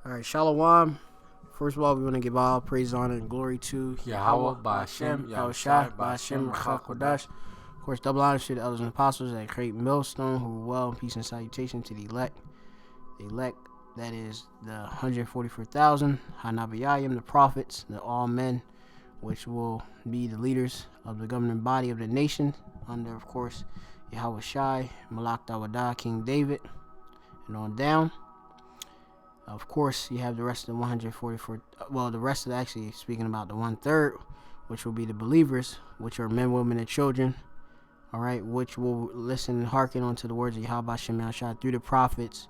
All right, Shalom. First of all, we want to give all praise, honor, and glory to Yahweh, Ba'ashem, Yahushai, Yahushai, Ba'ashem, Ba'ashem, Ruach Ruach Kodash. Of course, double honor to the elders and apostles that create Millstone, who are well, peace and salutation to the elect. The elect, that is the 144,000, Hanabayayim, the prophets, the all men, which will be the leaders of the governing body of the nation, under, of course, Yahushai, Malak Dawadah, King David, and on down. Of course, you have the rest of the 144. Well, the rest of actually speaking about the 1/3, which will be the believers, which are men, women, and children. All right, which will listen and hearken unto the words of Yahweh Shem Yahshua through the prophets,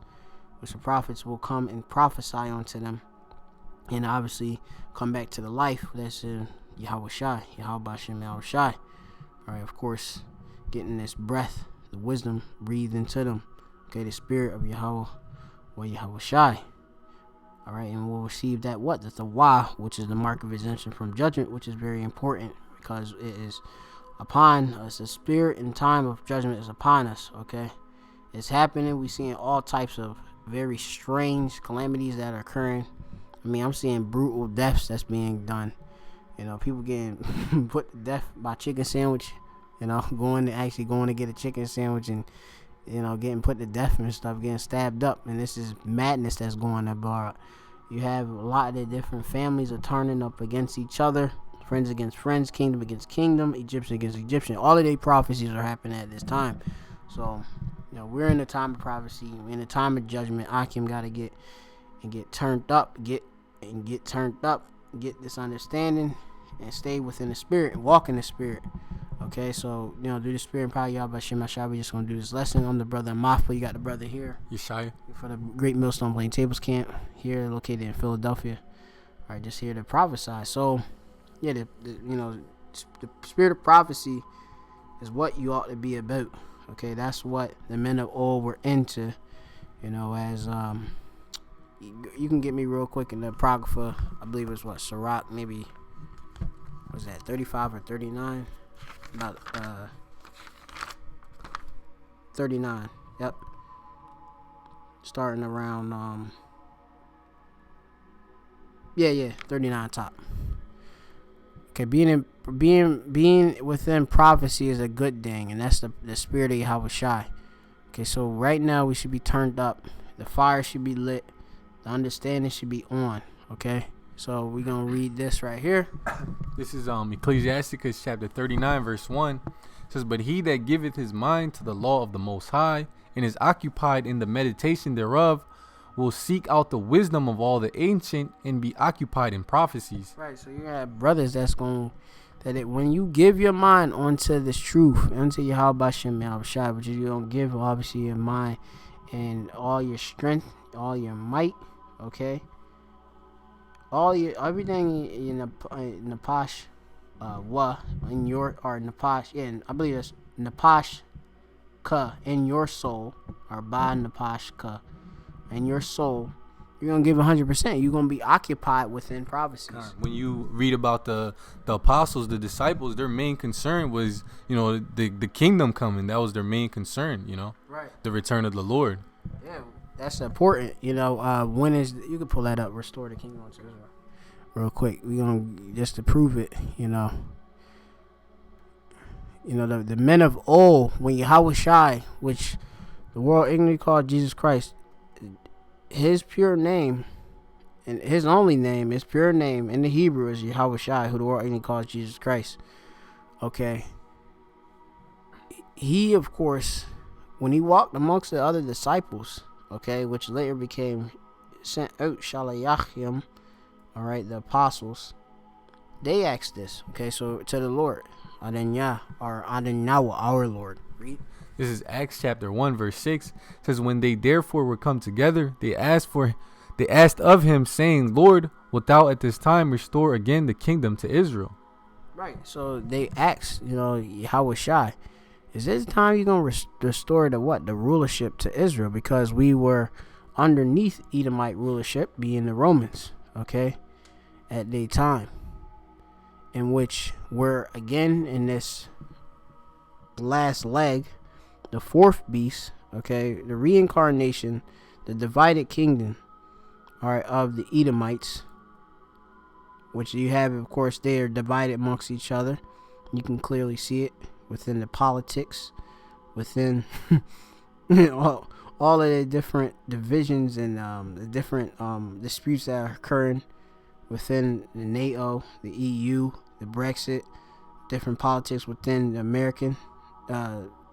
which the prophets will come and prophesy unto them, and obviously come back to the life that's in Yahweh Shai, Yahweh Shem Yahshua. All right, of course, getting this breath, the wisdom breathed into them. Okay, the spirit of Yahweh, or Yahweh Shai. All right, and we'll receive that that's the Wah, which is the mark of exemption from judgment, which is very important because it is upon us. The spirit and time of judgment is upon us. Okay, it's happening. We're seeing all types of very strange calamities that are occurring. I mean, I'm seeing brutal deaths that's being done. You know, people getting put to death by chicken sandwich. You know, going to get a chicken sandwich and, you know, getting put to death and stuff, getting stabbed up, and this is madness that's going on. You have a lot of the different families are turning up against each other, friends against friends, kingdom against kingdom, Egyptian against Egyptian. All of their prophecies are happening at this time. So, you know, we're in the time of prophecy, we're in the time of judgment. Akim got to get turned up, get this understanding, and stay within the spirit and walk in the spirit. Okay, so, you know, through the spirit and power of Yahweh Shem Yahshua, we just going to do this lesson. I'm the brother Maffa. You got the brother here. Yeshaya. For the Great Millstone Playing Tables Camp, here located in Philadelphia. All right, just here to prophesy. So, yeah, the spirit of prophecy is what you ought to be about. Okay, that's what the men of old were into. You know, as you can get me real quick in the Apocrypha. I believe it was Sirach, maybe, was that 35 or 39? About 39. Yep. Starting around 39 top. Okay, being within prophecy is a good thing, and that's the spirit of Yahweh Shai. Okay, so right now we should be turned up. The fire should be lit. The understanding should be on. Okay, so we're gonna read this right here. This is Ecclesiasticus chapter 39, verse 1. It says, "But he that giveth his mind to the law of the Most High, and is occupied in the meditation thereof, will seek out the wisdom of all the ancient, and be occupied in prophecies." Right, so you have brothers when you give your mind onto this truth, onto Yahweh Shem Yahshua, which is you don't give obviously your mind and all your strength, all your might, okay, all your everything in the Napash, in your or Napash, and I believe it's Napash Ka in your soul, or Ba Napash Ka in your soul. You're going to give 100%. You're going to be occupied within prophecies. When you read about the apostles, the disciples, their main concern was, you know, the kingdom coming. That was their main concern, you know. Right. The return of the Lord. Yeah, that's important. You know, you can pull that up, restore the kingdom to Israel. Real quick. We're going to, just to prove it, you know. You know, the men of old, when Yahweh Shai, which the world ignorantly called Jesus Christ, his pure name, and his only name, his pure name in the Hebrew is Yahweh Shai, who the world ignorantly calls Jesus Christ. Okay. He, of course, when he walked amongst the other disciples, okay, which later became sent out, Shalayachim, all right, the apostles, they asked this, okay, so to the Lord, Adonai, or Adonai, our Lord. Read. This is Acts chapter 1, verse 6. It says, "When they therefore were come together, they asked of him, saying, Lord, wilt thou at this time restore again the kingdom to Israel?" Right. So they asked, you know, Yahweh Shai, is this time you're going to restore the rulership to Israel? Because we were underneath Edomite rulership, being the Romans, okay, at the time, in which we're again in this last leg, the fourth beast, okay, the reincarnation, the divided kingdom, all right, of the Edomites, which you have, of course, they are divided amongst each other. You can clearly see it within the politics, within all of the different divisions and the different disputes that are occurring within the NATO, the EU, the Brexit, different politics within the American,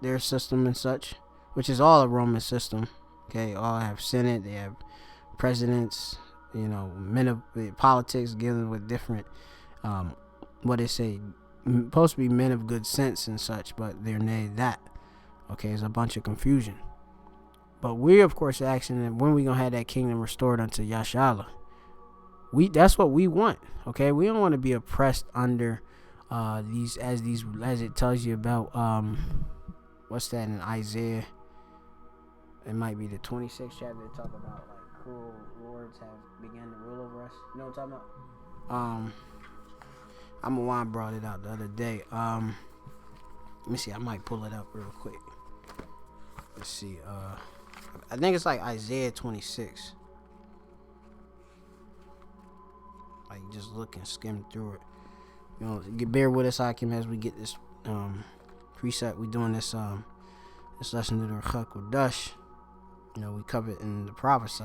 their system and such, which is all a Roman system. Okay, all have Senate, they have presidents, men of politics dealing with different, what they say, supposed to be men of good sense and such, but they're not that. Okay, it's a bunch of confusion. But we, of course, are asking them, when we gonna have that kingdom restored unto Yashala? That's what we want. Okay, we don't want to be oppressed under as it tells you about what's that in Isaiah? It might be the 26th chapter. They talk about like cruel lords have begun to rule over us. You know what I'm talking about? I'm the one brought it out the other day. Let me see. I might pull it up real quick. Let's see. I think it's like Isaiah 26. Like just look and skim through it. Bear with us, Hakim, as we get this preset. We doing this lesson to the Rechak Dash. We cover it in the prophesy.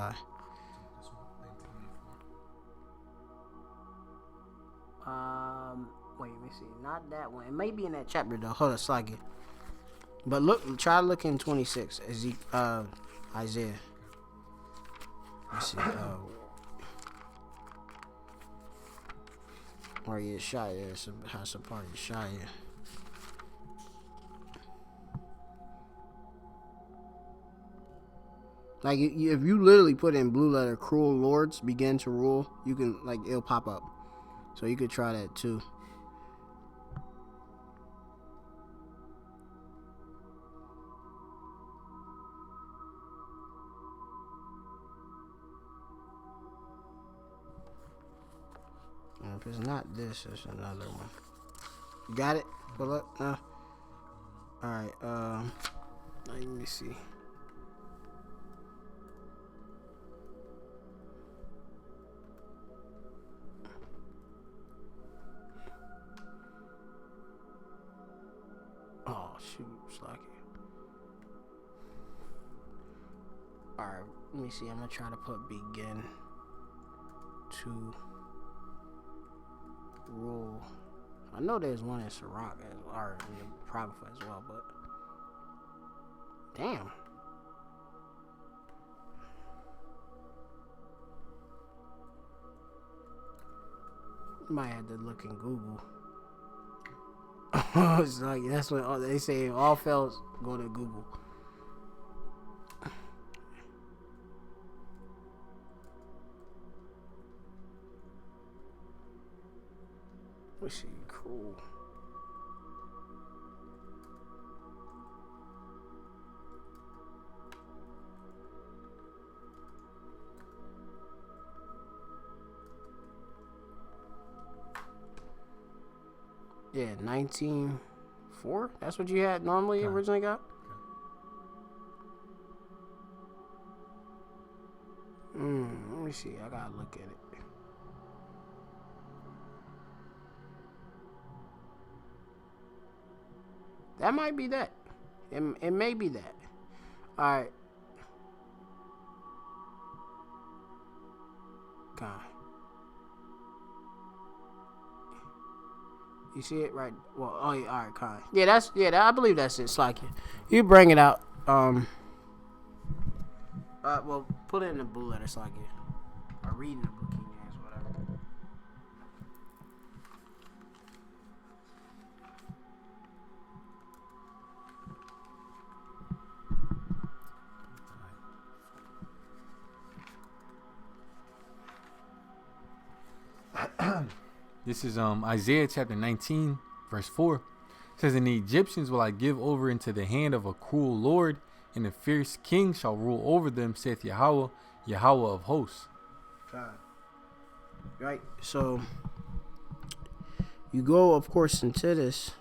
Wait, let me see. Not that one. It may be in that chapter though. Hold on, slide. But try to look in 26 Isaiah. Let's see. Or Yeshaya. It's a part of Yeshaya. Like if you literally put in blue letter "cruel lords begin to rule," you can it'll pop up. So you could try that too. And if it's not this, it's another one. You got it? Pull up. All right. Let me see. Oh shoot, Slacky. Alright, let me see. I'm gonna try to put begin to rule. I know there's one in Sirach or in the Apocrypha as well, but damn. You might have to look in Google. It's like that's what they say. All fails, go to Google. Let's see, cool. Yeah, 19.4. That's what you had normally originally got. Let me see. I gotta look at it. That might be that. It may be that. All right. God. You see it right? Well, oh yeah, all right, Kai. Yeah, I believe that's it. It's like you bring it out. Well, put it in the blue letter, it's like it. Or read in the Blue King James, whatever. This is Isaiah chapter 19, verse 4. It says, "And the Egyptians will I give over into the hand of a cruel lord, and a fierce king shall rule over them, saith Yahweh, Yahweh of hosts." Right. So you go, of course, into this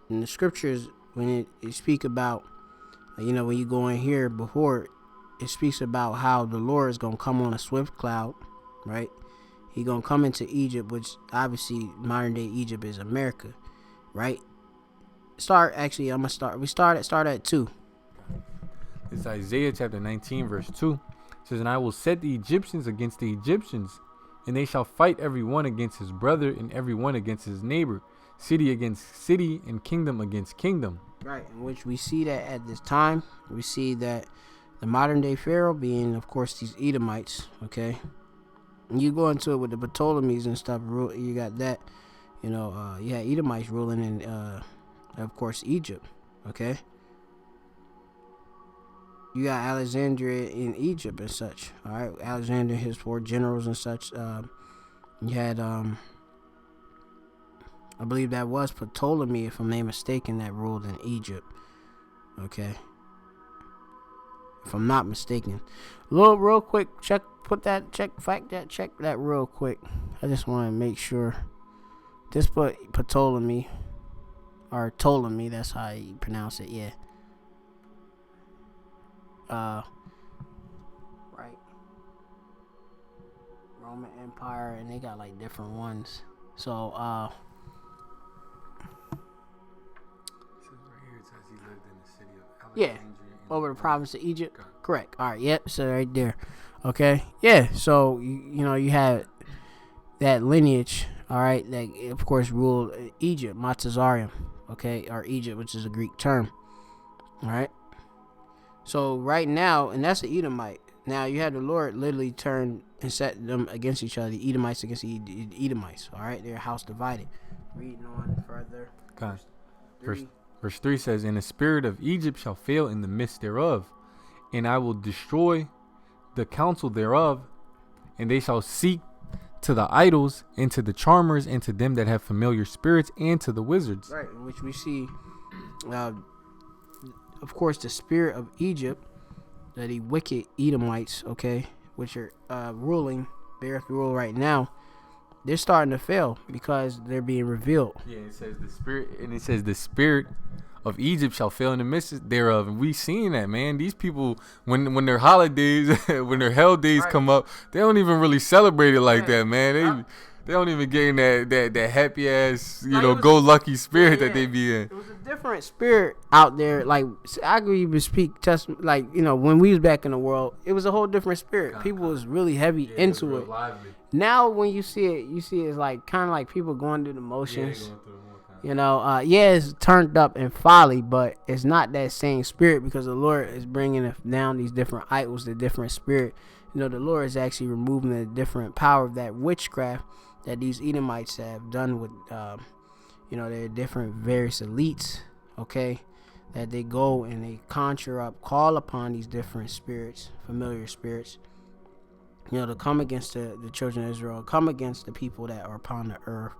in the scriptures when you speak about, when you go in here before it speaks about how the Lord is gonna come on a swift cloud, right? He gonna come into Egypt, which obviously modern day Egypt is America, right? We start at 2. It's Isaiah chapter 19 verse 2. It says, and I will set the Egyptians against the Egyptians, and they shall fight every one against his brother and every one against his neighbor, city against city and kingdom against kingdom. Right, in which we see that at this time, we see that the modern day Pharaoh being, of course, these Edomites, okay? And you go into it with the Ptolemies and stuff, you got that, you had Edomites ruling in, of course, Egypt, okay? You got Alexandria in Egypt and such, all right? Alexander and his 4 generals and such. You had, I believe that was Ptolemy, if I'm not mistaken, that ruled in Egypt, okay? If I'm not mistaken. Real quick, fact that real quick. I just want to make sure. Just put Ptolemy, or Ptolemy, that's how you pronounce it, yeah. Right. Roman Empire, and they got like different ones. So, yeah, over the province of Egypt. Correct. All right. Yep. So right there. Okay. Yeah. So you had that lineage. All right. That of course ruled Egypt, Matazarium. Okay, or Egypt, which is a Greek term. All right. So right now, and that's the Edomite. Now you had the Lord literally turn and set them against each other. The Edomites against the Edomites. All right. They're a house divided. Reading on further. Verse 3 says, and the spirit of Egypt shall fail in the midst thereof, and I will destroy the counsel thereof, and they shall seek to the idols, and to the charmers, and to them that have familiar spirits, and to the wizards. Right, in which we see, of course, the spirit of Egypt, the wicked Edomites, okay, which are ruling, beareth rule right now. They're starting to fail because they're being revealed. Yeah, it says the spirit of Egypt shall fail in the midst thereof, and we seen that, man. These people, when their holidays, when their hell days come up, they don't even really celebrate it like that, man. They don't even get in that happy ass, go lucky spirit that they be in. It was a different spirit out there. Like I could even speak when we was back in the world, it was a whole different spirit. People was really heavy into it. Lively. Now when you see it it's like kind of like people going through the motions. It's turned up in folly, but it's not that same spirit because the Lord is bringing down these different idols, the different spirit. The Lord is actually removing the different power of that witchcraft that these Edomites have done with, their different various elites, okay, that they go and they conjure up, call upon these different spirits, familiar spirits, to come against the children of Israel, come against the people that are upon the earth,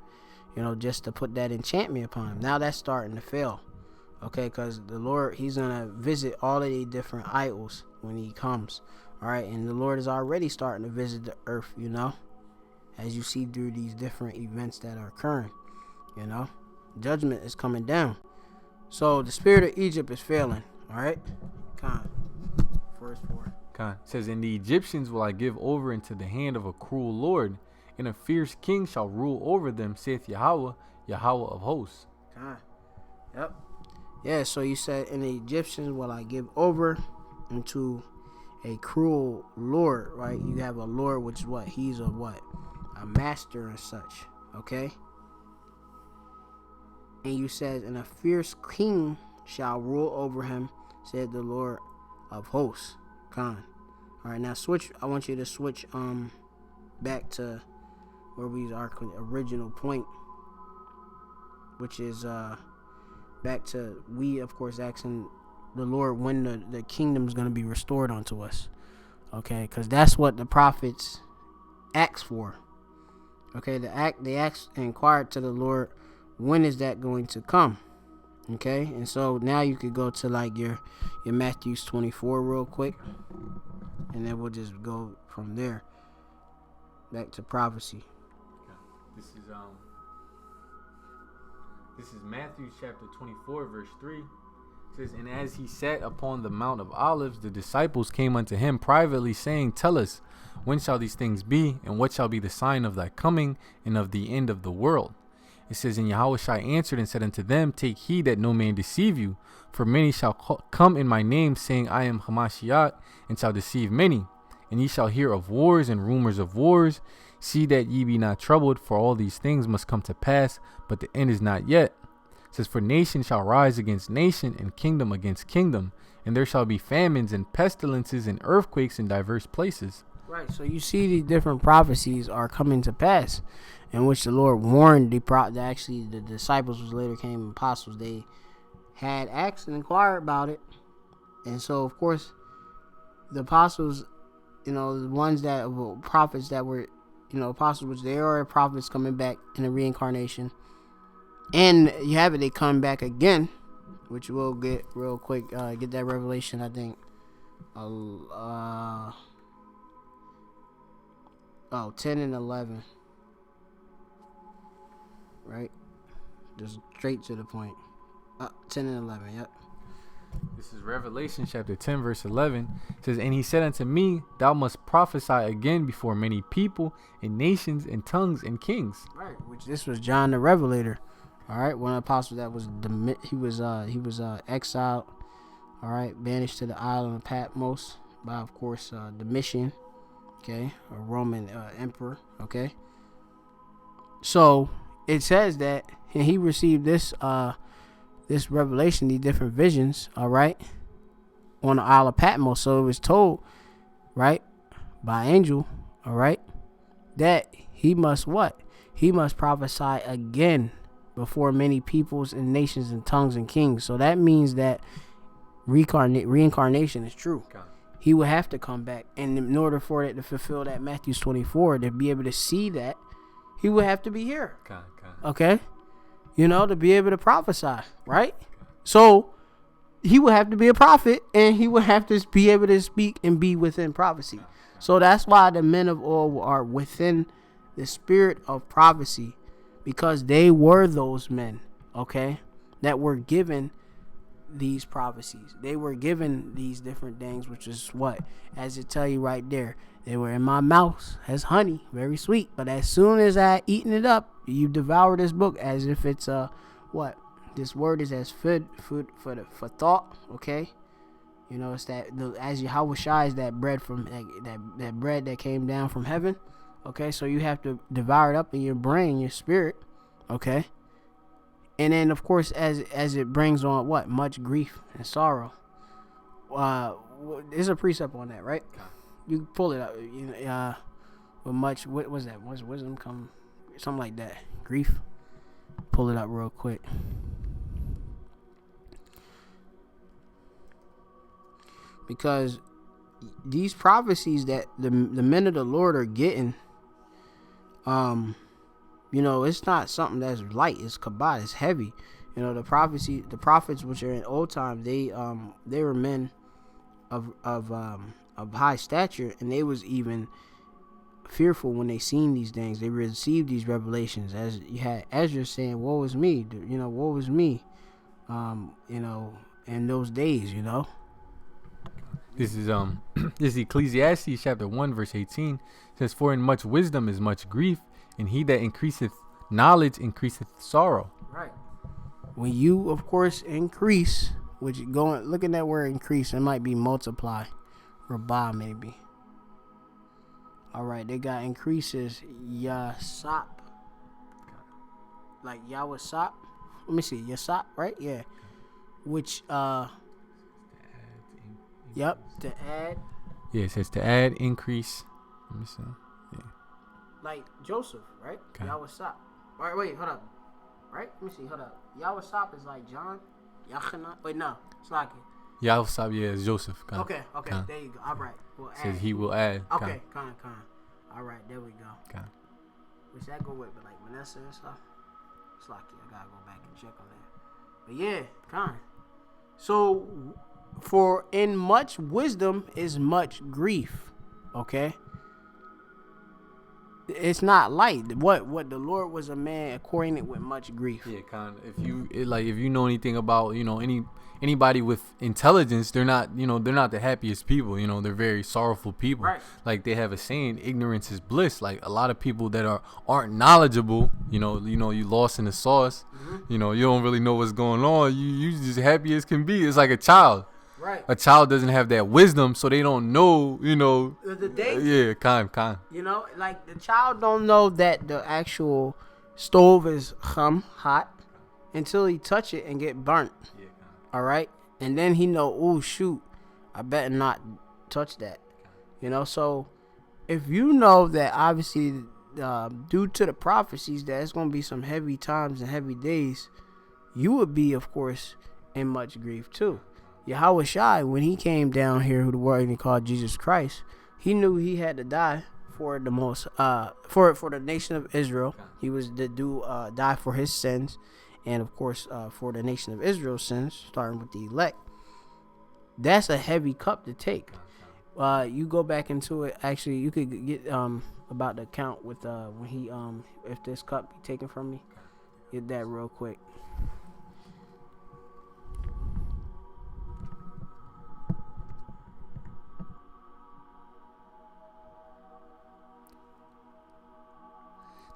just to put that enchantment upon them. Now that's starting to fail, okay, because the Lord, he's going to visit all of these different idols when he comes, all right, and the Lord is already starting to visit the earth, as you see through these different events that are occurring, judgment is coming down. So the spirit of Egypt is failing, all right. Verse 4. Says, and the Egyptians will I give over into the hand of a cruel Lord, and a fierce king shall rule over them, saith Yahweh of hosts. Yep. Yeah, so you said, and the Egyptians will I give over into a cruel Lord, right? You have a Lord, which is what? He's a master and such, okay? And you said, and a fierce king shall rule over him, said the Lord of hosts. All right, now I want you to switch back to where we our original point, which is back to we of course asking the Lord when the kingdom is going to be restored unto us, okay? Because that's what the prophets asked for, okay? They inquired to the Lord, when is that going to come, okay? And so now you could go to like your Matthew 24 real quick, and then we'll just go from there back to prophecy. This is Matthew chapter 24 verse 3. It says, and as he sat upon the Mount of Olives, the disciples came unto him privately, saying, Tell us, when shall these things be, and what shall be the sign of thy coming and of the end of the world? It says, and Yahushua answered and said unto them, Take heed that no man deceive you, for many shall come in my name, saying, I am Hamashiach, and shall deceive many. And ye shall hear of wars and rumors of wars. See that ye be not troubled, for all these things must come to pass, but the end is not yet. It says, for nation shall rise against nation, and kingdom against kingdom, and there shall be famines and pestilences and earthquakes in diverse places. Right, so you see these different prophecies are coming to pass, in which the Lord warned the disciples, which later came apostles. They had asked and inquired about it, and so of course the apostles, the ones that were prophets that were, apostles, which they are prophets coming back in the reincarnation, and you have it, they come back again, which we'll get real quick. Get that revelation, I think. 10 and 11. Right? Just straight to the point. 10 and 11, yep. This is Revelation chapter 10, verse 11. It says, and he said unto me, Thou must prophesy again before many people and nations and tongues and kings. Right, which this was John the Revelator. All right, one of the apostles that was he was exiled. All right, banished to the island of Patmos by, of course, Domitian. Okay, a Roman emperor. Okay, so it says that he received this revelation, these different visions. All right, on the Isle of Patmos. So it was told, right, by angel. All right, that he must what? He must prophesy again before many peoples and nations and tongues and kings. So that means that reincarnation is true. Okay. He would have to come back, and in order for it to fulfill that Matthew 24, to be able to see that, he would have to be here. Okay, to be able to prophesy, right? So he would have to be a prophet, and he would have to be able to speak and be within prophecy. So that's why the men of old are within the spirit of prophecy, because they were those men, okay, that were given these prophecies. They were given these different things, which is what, as it tell you right there, they were in my mouth as honey, very sweet, but as soon as I eaten it up, you devour this book as if it's what this word is as food for thought. Okay, it's that as Yahushua is that bread from that bread that came down from heaven. Okay, so you have to devour it up in your brain, your spirit. Okay. And then, of course, as it brings on what? Much grief and sorrow. There's a precept on that, right? You can pull it up. With much, what was that? What's wisdom come? Something like that. Grief. Pull it up real quick. Because these prophecies that the men of the Lord are getting, it's not something that's light. It's kabbalah. It's heavy. The prophets, which are in old times, they were men of high stature, and they was even fearful when they seen these things. They received these revelations, as you had Ezra saying, "Woe is me," woe is me. In those days, This is this is Ecclesiastes chapter 1 verse 18. It says, for in much wisdom is much grief, and he that increaseth knowledge increaseth sorrow. Right. When you, of course, increase, which look at that word increase, it might be multiply, rabah maybe. All right, they got increases yasap, like yawasap. Let me see, yasap, right? Yeah. Which yep, to add. Yeah, it says to add, increase. Let me see. Yeah. Like Joseph, right? Okay. Yawasap. All right, wait, hold up. Right? Let me see, hold up. Yawasap is like John. Yachana. Wait, no, it's like it. Yawasap, yeah, is Joseph. Okay, there you go. All right. We'll add. Says he will add. Okay, con. All right, there we go. Okay. Which that go with, but like Vanessa and stuff. It's like, I gotta go back and check on that. But yeah, con. So, for in much wisdom is much grief. Okay. it's not light. What the Lord was a man acquainted with much grief. Yeah, kind of. If you know anything about anybody with intelligence, they're not the happiest people. They're very sorrowful people. Right. Like they have a saying, ignorance is bliss. Like a lot of people that aren't knowledgeable, you lost in the sauce. Mm-hmm. You don't really know what's going on. You just happy as can be. It's like a child. Right. A child doesn't have that wisdom, so they don't know. The danger. Yeah, kind. Like the child don't know that the actual stove is hot until he touch it and get burnt. Yeah, All right, and then he know, oh shoot, I better not touch that. So if you know that obviously due to the prophecies that it's going to be some heavy times and heavy days, you would be, of course, in much grief too. Yahweh Shai, when he came down here, who the word he called Jesus Christ, he knew he had to die for the for the nation of Israel. He was to die for his sins, and of course for the nation of Israel's sins, starting with the elect. That's a heavy cup to take. You go back into it. Actually, you could get about the account with when he if this cup be taken from me, get that real quick.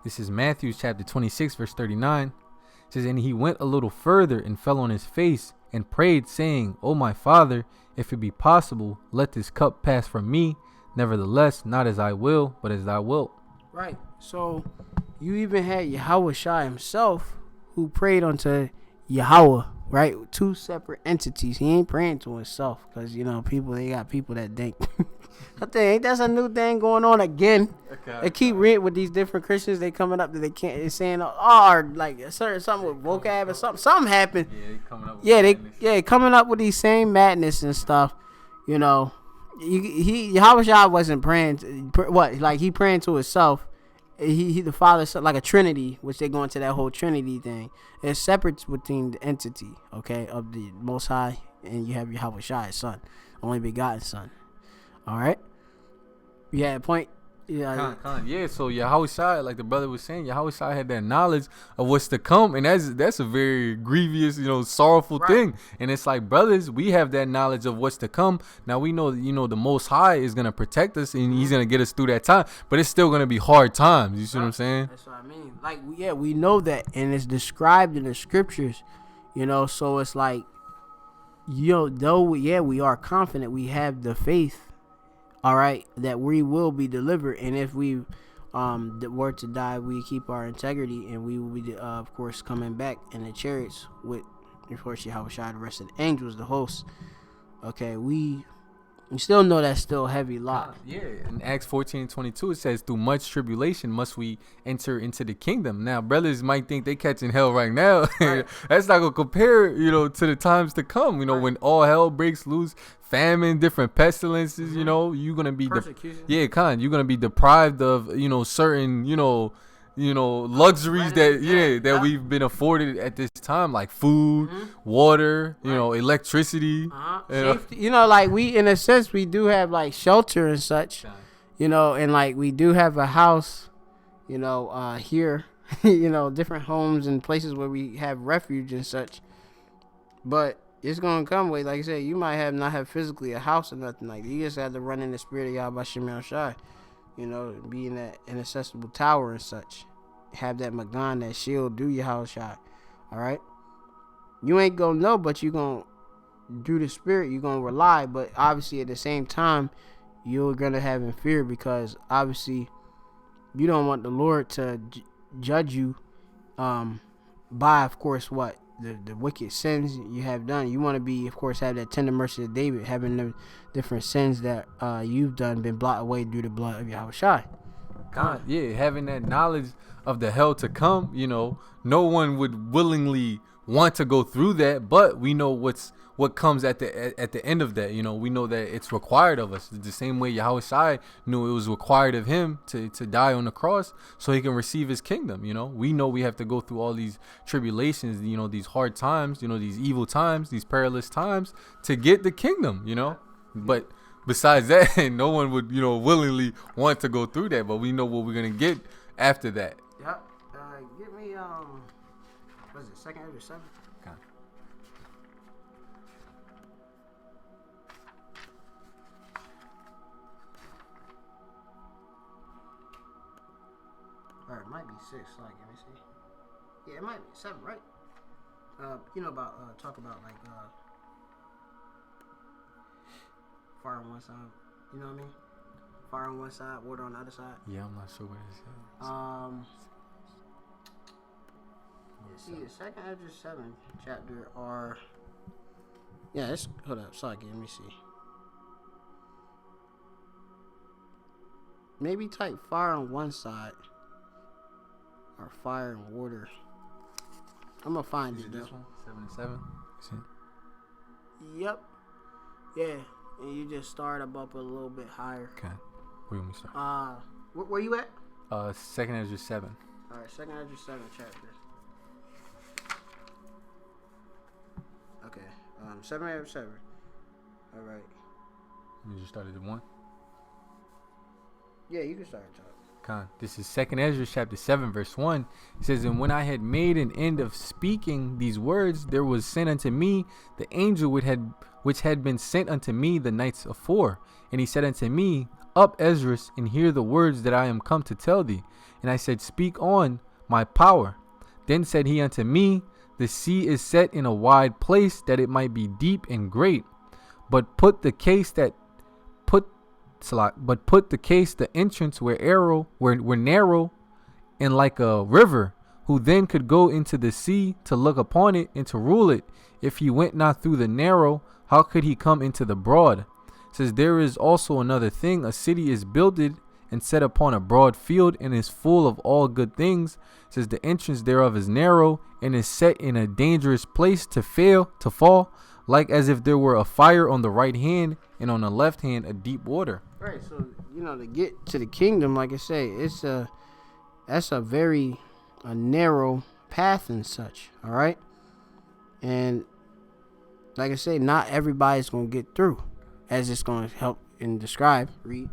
This is Matthew chapter 26, verse 39. It says, and he went a little further and fell on his face and prayed, saying, O my Father, if it be possible, let this cup pass from me. Nevertheless, not as I will, but as thou wilt. Right. So you even had Yahweh Shai himself who prayed unto Yahweh, right? Two separate entities. He ain't praying to himself because, they got people that think. I think that's a new thing going on again. Okay. They keep reading with these different Christians. They coming up that they can't. They're saying, like something with vocab or something happened. Yeah, they coming up with coming up with these same madness and stuff. Yahweh Shai wasn't praying. He praying to himself. He the Father, like a Trinity, which they go into that whole Trinity thing. It's separate between the entity, okay, of the Most High, and you have Yahweh Shai, His Son, only begotten Son. All right. Yeah. Point. Yeah. Yeah. So Yahweh Shai, like the brother was saying, Yahweh Shai had that knowledge of what's to come, and that's a very grievous, sorrowful thing. And it's like, brothers, we have that knowledge of what's to come. Now we know, the Most High is gonna protect us, and He's gonna get us through that time. But it's still gonna be hard times. You see what I'm saying? That's what I mean. Like, we know that, and it's described in the scriptures. So it's like, we are confident, we have the faith. All right, that we will be delivered, and if we were to die, we keep our integrity, and we will be, of course, coming back in the chariots with, of course, Yahweh Shai, the rest of the angels, the hosts. Okay, we still know that's still heavy lot. Yeah, in Acts 14:22, it says, through much tribulation must we enter into the kingdom. Now, brothers might think they catching hell right now. Right. That's not gonna compare, to the times to come. When all hell breaks loose, famine, different pestilences. You're gonna be persecution. You're gonna be deprived of certain luxuries that we've been afforded at this time, like food, water, electricity. Safety. Like we, in a sense, we do have like shelter and such, and like we do have a house, here, different homes and places where we have refuge and such. But it's gonna come with, like I said, you might not have physically a house or nothing like that. You just have to run in the spirit of Yahweh Shemel Shai. Be in that inaccessible tower and such. Have that Magan, that shield, do your house shot. All right? You ain't gonna know, but you gonna do the spirit. You gonna rely, but obviously at the same time, you're gonna have in fear because obviously you don't want the Lord to judge you by, of course, what? The wicked sins you have done. You want to be, of course, have that tender mercy of David, having the different sins that you've done been blotted away through the blood of Yahweh Shai. God, yeah, having that knowledge of the hell to come, no one would willingly want to go through that, but we know what comes at the end of that. We know that it's required of us. The same way Yahweh Shai knew it was required of him to die on the cross so he can receive his kingdom. We know we have to go through all these tribulations, these hard times, these evil times, these perilous times to get the kingdom, but besides that, no one would, willingly want to go through that. But we know what we're gonna get after that. Yep. Give me what is it? Second Ezra 7. Okay. Or it might be 6. Like, let me see. Yeah, it might be 7, right? About talk about like fire on one side. You know what I mean? Fire on one side, water on the other side. Yeah, I'm not sure what it is. See, the second Ezra 7 chapter are. Yeah, it's hold up. Sorry, let me see. Maybe type fire on one side or fire and water. I'm gonna find it though. This one? 7 and 7. Yep. Yeah, and you just start up a little bit higher. Okay. Where you want me to start? Where you at? Second Ezra 7. All right, second Ezra 7 chapter. Okay. 7 Ezra 7. All right. You just started at 1. Yeah, you can start talking. This is 2nd Ezra chapter 7 verse 1. It says, "And when I had made an end of speaking these words, there was sent unto me the angel which had been sent unto me the nights afore. And he said unto me, Up, Esdras, and hear the words that I am come to tell thee. And I said, Speak on, my power. Then said he unto me, The sea is set in a wide place, that it might be deep and great. But put the case the entrance were narrow and like a river, who then could go into the sea to look upon it and to rule it. If he went not through the narrow, how could he come into the broad? It says, There is also another thing, a city is builded and set upon a broad field, and is full of all good things. It says, The entrance thereof is narrow, and is set in a dangerous place to fall, like as if there were a fire on the right hand, and on the left hand a deep water. Right, so to get to the kingdom, like I say, that's a very narrow path and such. All right, and like I say, not everybody's gonna get through, as it's gonna help and describe. Read.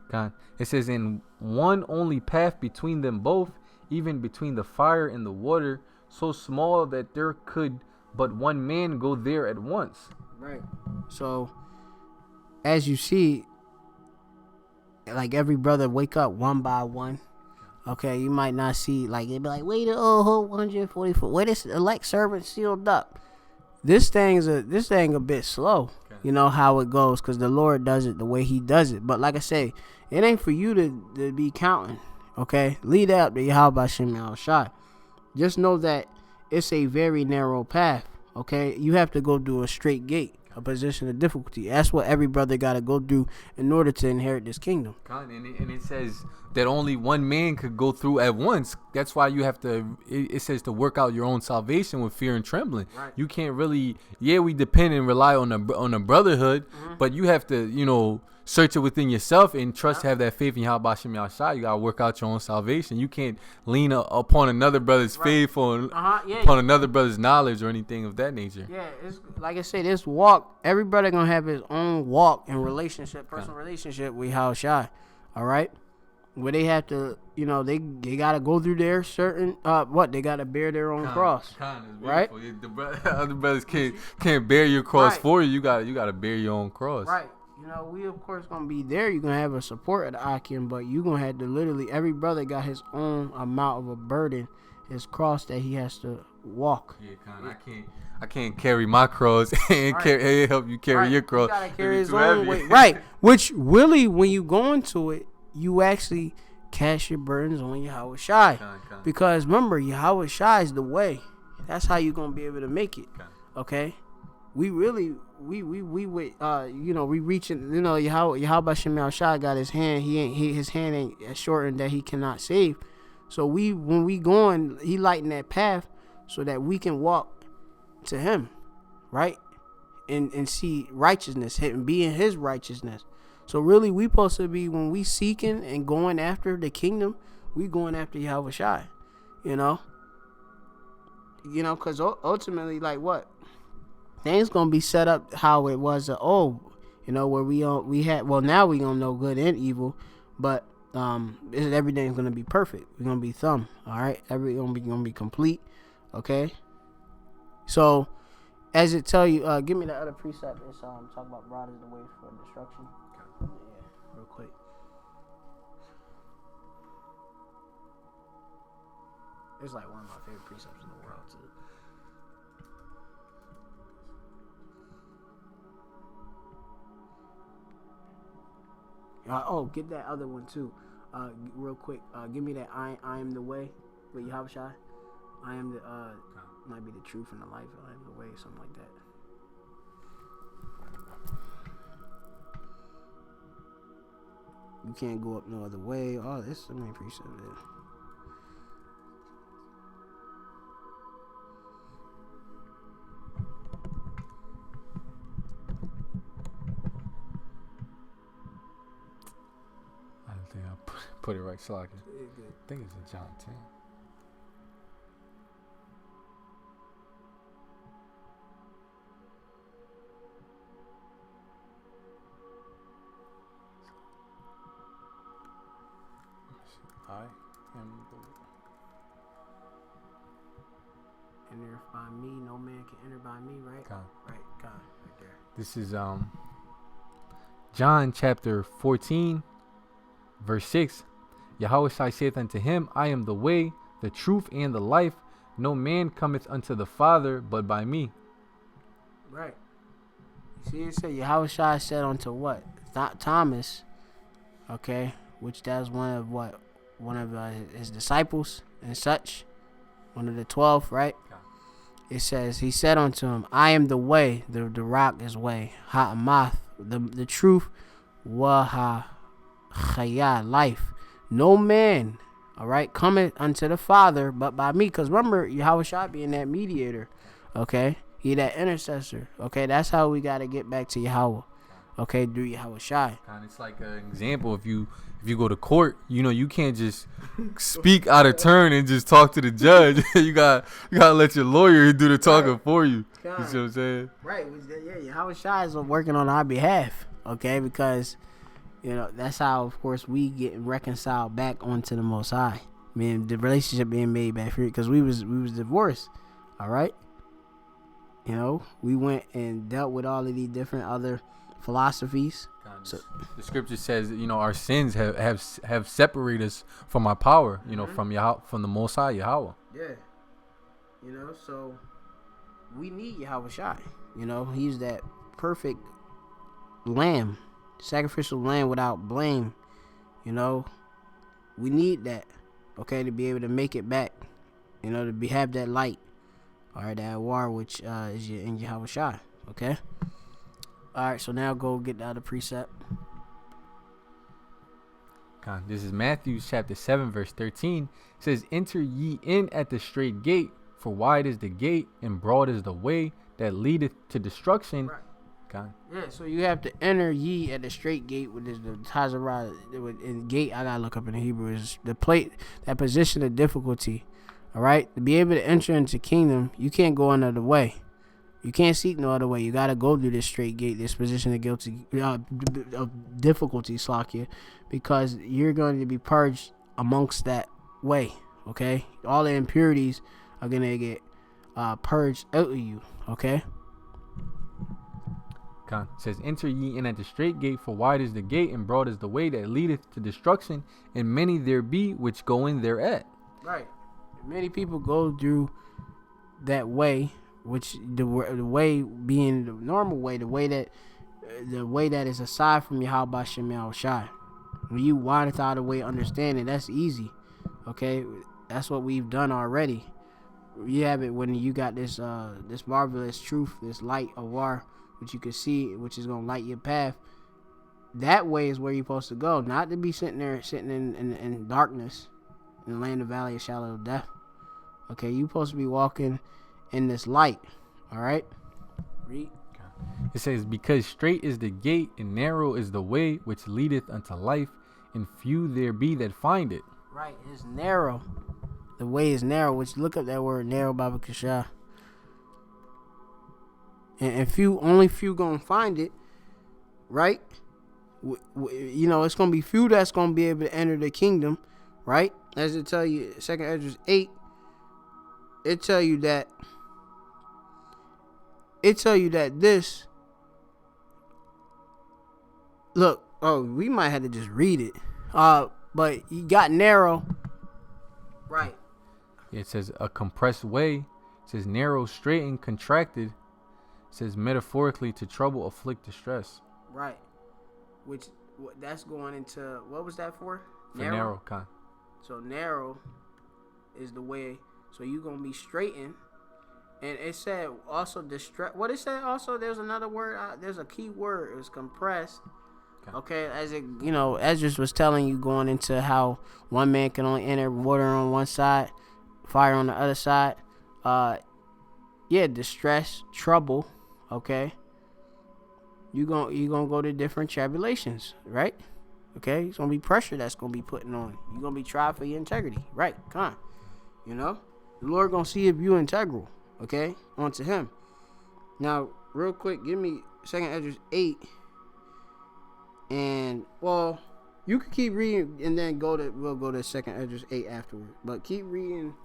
God, it says, In one only path between them both, even between the fire and the water, so small that there could but one man go there at once. Right. So, as you see, like every brother wake up one by one. Okay, you might not see, like, they'd be like, wait, 144. Wait, this elect servant sealed up. This thing's a bit slow. Okay. You know how it goes, because the Lord does it the way he does it. But like I say, it ain't for you to be counting. Okay, lead up to Yahweh Shem Yahushai. Just know that it's a very narrow path. Okay, you have to go through a straight gate, a position of difficulty. That's what every brother got to go through in order to inherit this kingdom. And it says that only one man could go through at once. That's why you have to, it says to work out your own salvation with fear and trembling. Right. You can't really, we depend and rely on the brotherhood, but you have to, search it within yourself and trust to have that faith in Yahweh Shem Yahushua. You got to work out your own salvation. You can't lean upon another brother's faith or upon another brother's knowledge or anything of that nature. Yeah, it's like I said, this walk, every brother going to have his own walk and relationship, personal relationship with Yahushua. All right? Where they have to, they got to go through their certain, they got to bear their own cross. Right? The other brothers can't bear your cross for you. You got to bear your own cross. Right. We of course gonna be there. You're gonna have a support of the Akim, but you're gonna have to literally, every brother got his own amount of a burden, his cross that he has to walk. I can't carry my cross and help you carry your cross. You gotta carry his own weight. Right. Which really, when you go into it, you actually cast your burdens on Yahweh Shai. Because remember, Yahweh Shai is the way. That's how you're gonna be able to make it. Okay? We really we reaching, Yahweh Shem Yahushua got his hand, his hand ain't shortened that he cannot save. So when we going, he lighten that path so that we can walk to him, right? And see righteousness, and be in his righteousness. So really, we supposed to be, when we seeking and going after the kingdom, we going after Yahweh Shai, because ultimately, like what? Things gonna be set up how it was. where now we gonna know good and evil, but everything's gonna be perfect. We're gonna be thumb. All right, everything gonna be complete. Okay. So, as it tell you, give me the other precept. It's talk about broad is the way for destruction. Yeah, real quick. It's like one of my favorite precepts in the world too. Get that other one too. Real quick. Give me that I am the way with Yahushua. I am the might be the truth and the life. I am the way, something like that. You can't go up no other way. Oh, there's so many precepts there. I think I put it right, Slocky. I think it's in John 10. I am the enter by me, no man can enter by me, right? God. Right, God, right there. This is John chapter 14, verse 6. Yahushua saith unto him, I am the way, the truth, and the life. No man cometh unto the Father but by me. Right. You see, it said Yahushua said unto what? Thomas, okay, which that's one of his disciples and such, one of the 12, right? It says, he said unto him, I am the way, the rock is way, ha'amath, the truth, waha chayah, life. No man, all right, cometh unto the Father but by me. Because remember, Yahushua being that mediator, okay? He that intercessor, okay? That's how we got to get back to Yahweh, okay? Through Yahushua. It's like an example. If you go to court, you can't just speak out of turn and just talk to the judge. you gotta let your lawyer do the talking for you. You see what I'm saying? Right. Yeah, Yahushua is working on our behalf, okay? Because that's how, of course, we get reconciled back onto the Most High. I mean, the relationship being made back free, because we was divorced, all right? We went and dealt with all of these different other philosophies. So the scripture says, our sins have separated us from our power, from the Most High Yahweh. Yeah. So we need Yahushua. He's that perfect lamb, sacrificial lamb without blame. We need that, okay, to be able to make it back, to have that light, all right, that war, which is in Yahushua, okay? All right, so now go get the other precept. This is Matthew chapter 7, verse 13. It says, enter ye in at the straight gate, for wide is the gate, and broad is the way that leadeth to destruction. Right. Yeah, so you have to enter ye at the straight gate, which is the Tazarah. And gate, I gotta look up in the Hebrew, is the plate, that position of difficulty. All right, to be able to enter into kingdom, you can't go another way. You can't seek no other way. You gotta go through this straight gate, this position of difficulty, Slakia, because you're going to be purged amongst that way. Okay, all the impurities are gonna get purged out of you. Okay. It says, enter ye in at the straight gate, for wide is the gate, and broad is the way that leadeth to destruction, and many there be which go in thereat. Right. Many people go through that way, which the way being the normal way, the way that is aside from Yahweh Shem Yahushai. When you wind out of the way understanding, that's easy. Okay, that's what we've done already. You have it when you got this marvelous truth, this light of war, which you can see, which is gonna light your path. That way is where you're supposed to go, not to be sitting in darkness in the land of valley of shadow of death. Okay, you're supposed to be walking in this light. All right, read. It says, because straight is the gate and narrow is the way which leadeth unto life, and few there be that find it. Right, it's narrow. The way is narrow, which look up that word narrow, Baba Kasha. And only few gonna find it, right? You know, it's going to be few that's going to be able to enter the kingdom, right? As it tell you, 2nd Esdras 8, it tell you that this, look, oh, we might have to just read it. But you got narrow, right? It says a compressed way. It says narrow, straightened, contracted. It says metaphorically to trouble, afflict, distress. Right. Which that's going into, what was that for? For narrow, kind. So narrow is the way. So you're gonna be straightened. And it said also distress. What it said also? There's another word. There's a key word. It was compressed. Okay, as it, you know, Esdras was telling you going into how one man can only enter water on one side, fire on the other side. Yeah, distress, trouble. Okay, you gonna go to different tribulations, right? Okay, it's gonna be pressure that's gonna be putting on. You're gonna be tried for your integrity, right? Come on, you know, the Lord gonna see if you integral. Okay, onto Him. Now, real quick, give me 2nd Esdras 8. And, well, you could keep reading and then we'll go to 2nd Esdras 8 afterward. But keep reading.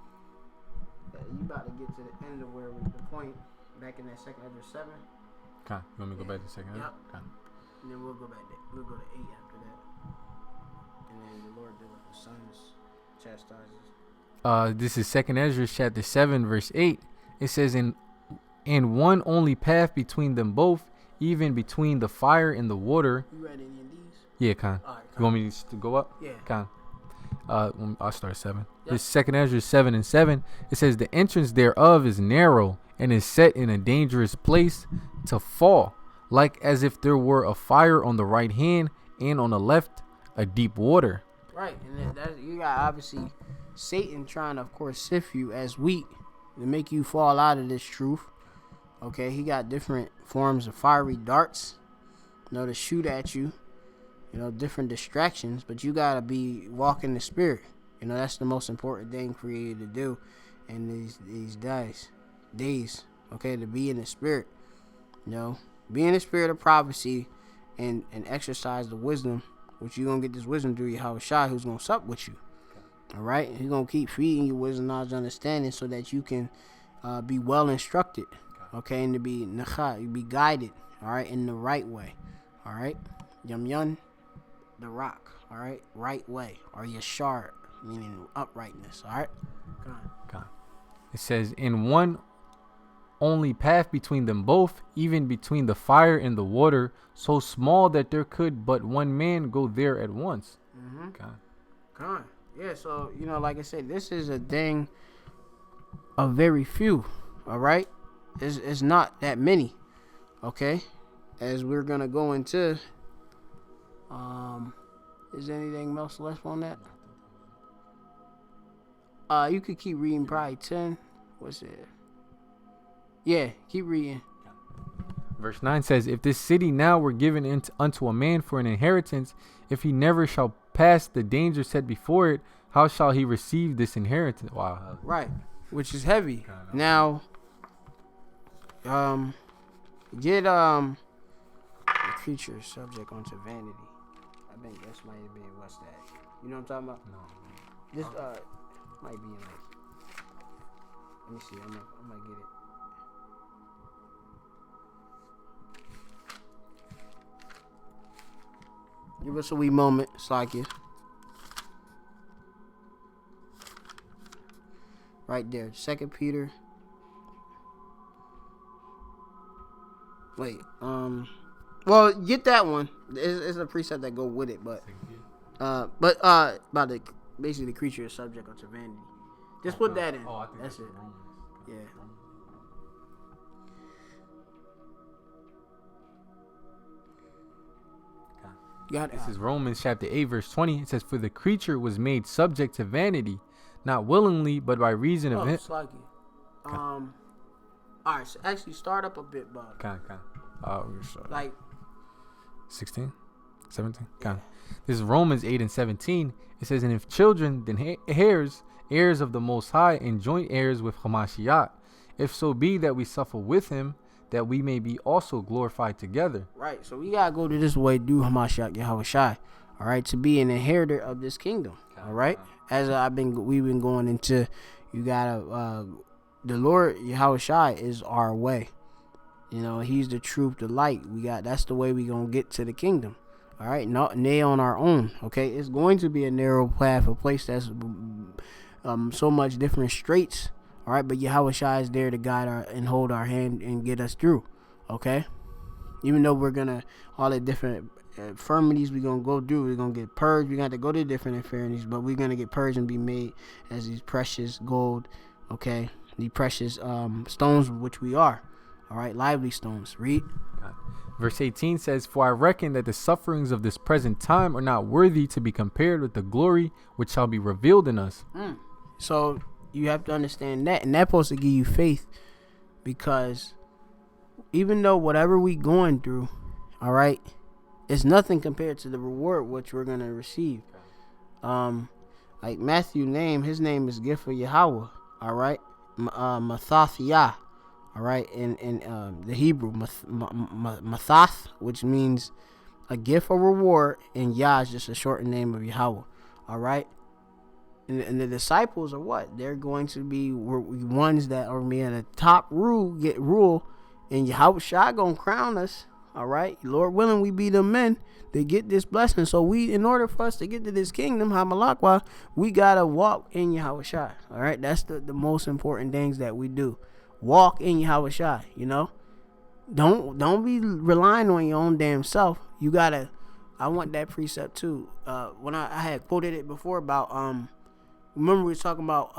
You about to get to the end of where the point back in that 2nd Esdras 7. Okay, you want me to go back to 2nd Esdras? Yep. Okay. And then we'll go back there. We'll go to 8 after that. And then the Lord did with the sons chastises. This is 2nd Esdras chapter 7 verse 8. It says, in one only path between them both, even between the fire and the water. You read any of these? Yeah, Khan. All right, You want me to go up? Yeah. Khan. I'll start at 7. Yep. This 2nd Esdras 7 and 7. It says, the entrance thereof is narrow and is set in a dangerous place to fall, like as if there were a fire on the right hand and on the left a deep water. Right, and then you got obviously Satan trying to, of course, sift you as wheat to make you fall out of this truth. Okay, he got different forms of fiery darts, you know, to shoot at you. You know, different distractions, but you gotta be walking the spirit. You know, that's the most important thing for you to do in these days. Okay, to be in the spirit. You know, be in the spirit of prophecy and exercise the wisdom, which you're gonna get this wisdom through Yahweh Shai, who's gonna sup with you. All right, he's gonna keep feeding you wisdom, knowledge, understanding, so that you can be well instructed. Okay, and to be nacha, you be guided. All right, in the right way. All right, yum, the rock. All right way, or yashar, meaning uprightness. All right, God. It says, in one only path between them both, even between the fire and the water, so small that there could but one man go there at once. God. Yeah, so, you know, like I said, this is a thing of very few. All right, it's not that many. Okay, as we're gonna go into. Is there anything else left on that? You could keep reading, probably 10. What's it? Yeah, keep reading. Verse 9 says, if this city now were given unto a man for an inheritance, if he never shall pass the danger set before it, how shall he receive this inheritance? Wow. Right, which is heavy. Now, get the creature subject onto vanity. I think this might have been, what's that? You know what I'm talking about? No. This might be in like, let me see, I might get it. Give us a wee moment, Slakia. Right there, 2 Peter. Wait, well, get that one. It's a precept that go with it, but about the basically the creature is subject unto vanity. Just put that in. Oh, I think that's it. Romans. Yeah. Got it. This is Romans chapter 8 verse 20. It says, for the creature was made subject to vanity, not willingly, but by reason of him. All right, so actually start up a bit, bud. Like 16, 17. Yeah. This is Romans 8 and 17. It says, and if children, then heirs of the Most High, and joint heirs with Hamashiach, if so be that we suffer with him, that we may be also glorified together. Right. So we gotta go to this way, do Hamashiach Yahweh Shai. All right, to be an inheritor of this kingdom. All right. As we've been going into, you gotta the Lord Yahweh Shai is our way. You know, He's the truth, the light. That's the way we gonna get to the kingdom. All right, not on our own. Okay, it's going to be a narrow path, a place that's so much different straits. All right, but Yahweh Shai is there to guide and hold our hand and get us through. Okay, even though we're gonna all the different infirmities we're gonna go through, we're gonna get purged. We got to go to different infirmities, but we're gonna get purged and be made as these precious gold. Okay, the precious stones, which we are. All right, lively stones. Read. Verse 18 says, "For I reckon that the sufferings of this present time are not worthy to be compared with the glory which shall be revealed in us." So you have to understand that, and that's supposed to give you faith, because even though whatever we going through, all right, it's nothing compared to the reward which we're gonna receive. Like Matthew his name is Gift of Yahweh. All right, Mathathiyah. All right, in the Hebrew, Mathath, which means a gift or reward, and Yah is just a shortened name of Yahweh. All right, and the disciples are what? They're going to be ones that are in the top rule, and Yahweh Shai gonna crown us. All right, Lord willing, we be the men to get this blessing. So in order for us to get to this kingdom, Hamalakwa, we gotta walk in Yahweh Shai. All right, that's the most important things that we do. Walk in Yahweh Shai, you know. Don't be relying on your own damn self. You gotta. I want that precept too. When I had quoted it before about remember we was talking about